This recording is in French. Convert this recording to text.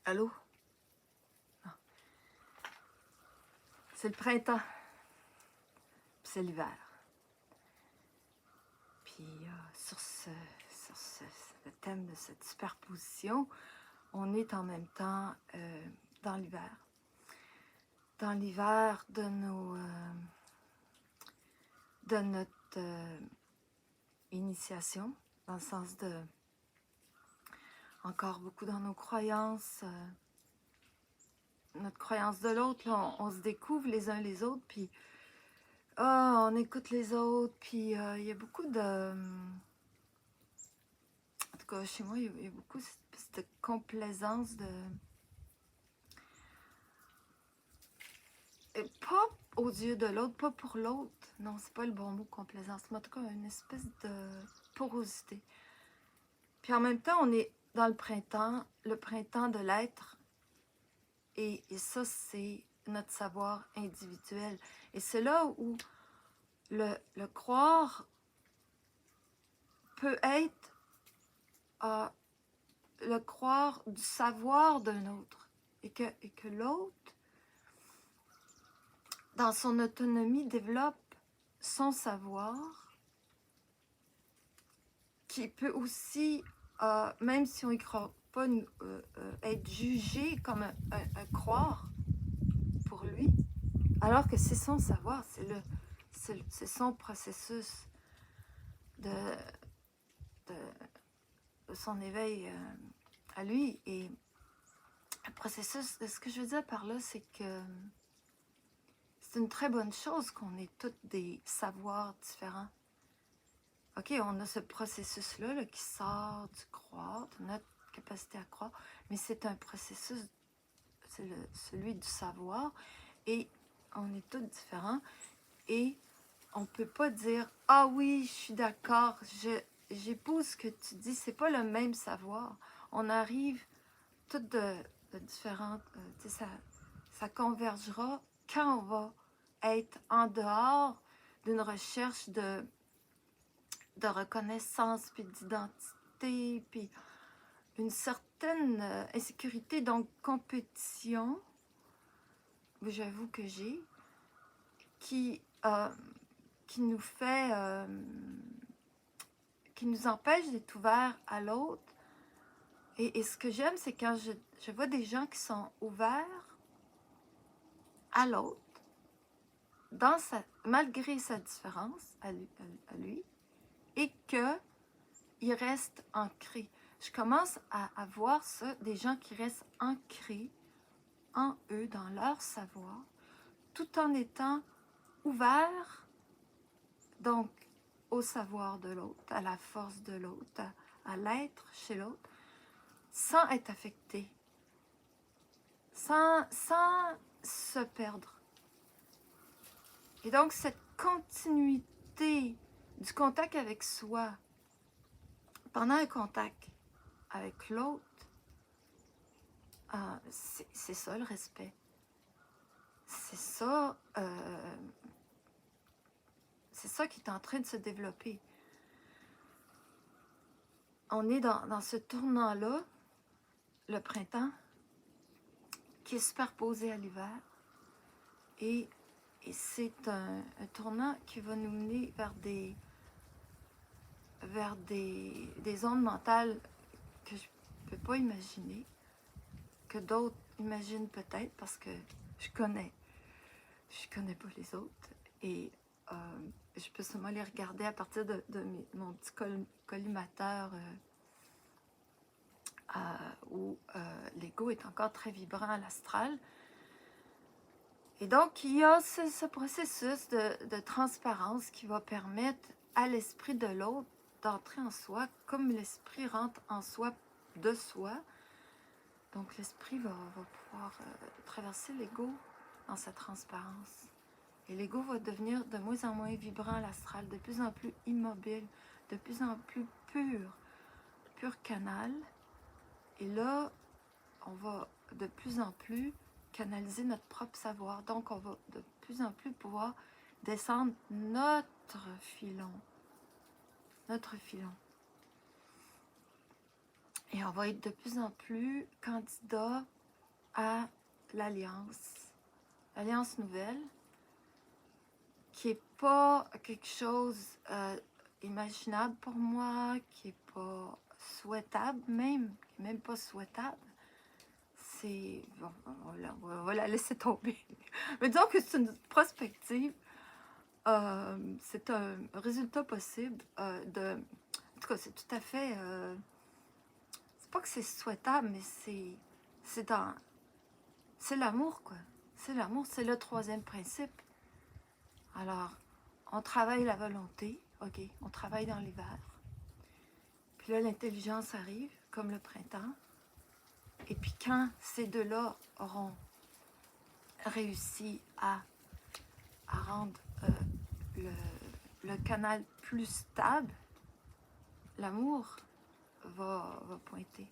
Allô? Ah. C'est le printemps, puis c'est l'hiver. Puis sur le thème de cette superposition, on est en même temps dans l'hiver. Dans l'hiver de notre initiation, dans le sens de encore beaucoup dans nos croyances, notre croyance de l'autre, on se découvre les uns les autres, puis on écoute les autres, puis il y a beaucoup de... En tout cas, chez moi, il y a beaucoup cette complaisance de... Et pas aux yeux de l'autre, pas pour l'autre. Non, c'est pas le bon mot, complaisance. Mais en tout cas, une espèce de porosité. Puis en même temps, on est dans le printemps de l'être. Et ça, c'est notre savoir individuel. Et c'est là où le croire peut être le croire du savoir d'un autre. Et que l'autre, dans son autonomie, développe son savoir, qui peut aussi, même si on n'y croit pas, être jugé comme un croire pour lui, alors que c'est son savoir, c'est son processus de son éveil à lui. Et le processus, ce que je veux dire par là, c'est que c'est une très bonne chose qu'on ait tous des savoirs différents. OK, on a ce processus-là là, qui sort du croire, de notre capacité à croire, mais c'est un processus, c'est celui du savoir, et on est tous différents, et on ne peut pas dire « Ah oui, je suis d'accord, j'épouse ce que tu dis, c'est pas le même savoir. » On arrive toutes de différentes, ça convergera quand on va être en dehors d'une recherche de reconnaissance, puis d'identité, puis une certaine insécurité, donc compétition, j'avoue que j'ai, qui nous fait, qui nous empêche d'être ouverts à l'autre. Et ce que j'aime, c'est quand je vois des gens qui sont ouverts à l'autre, malgré sa différence à lui, et qu'il reste ancré. Je commence à voir ça, des gens qui restent ancrés en eux, dans leur savoir, tout en étant ouverts, donc, au savoir de l'autre, à la force de l'autre, à l'être chez l'autre, sans être affectés, sans se perdre. Et donc, cette continuité du contact avec soi, pendant un contact avec l'autre, c'est ça le respect. C'est ça qui est en train de se développer. On est dans ce tournant-là, le printemps, qui est superposé à l'hiver. Et c'est un tournant qui va nous mener vers des ondes mentales que je ne peux pas imaginer, que d'autres imaginent peut-être, parce que je connais pas les autres, et je peux seulement les regarder à partir de mon petit collimateur où l'ego est encore très vibrant à l'astral. Et donc, il y a ce processus de transparence qui va permettre à l'esprit de l'autre d'entrer en soi, comme l'esprit rentre en soi de soi. Donc, l'esprit va pouvoir traverser l'ego dans sa transparence. Et l'ego va devenir de moins en moins vibrant à l'astral, de plus en plus immobile, de plus en plus pur canal. Et là, on va de plus en plus canaliser notre propre savoir. Donc, on va de plus en plus pouvoir descendre notre filon. Et on va être de plus en plus candidat à l'alliance nouvelle, qui n'est pas quelque chose imaginable pour moi, qui n'est pas souhaitable même, qui n'est même pas souhaitable. C'est... Bon, on va la laisser tomber. Mais disons que c'est une prospective. C'est un résultat possible de... En tout cas, c'est tout à fait... c'est pas que c'est souhaitable, mais c'est dans... C'est l'amour, quoi. C'est l'amour, c'est le troisième principe. Alors, on travaille la volonté, ok, on travaille dans l'hiver. Puis là, l'intelligence arrive, comme le printemps. Et puis quand ces deux-là auront réussi à rendre le canal plus stable, l'amour va pointer.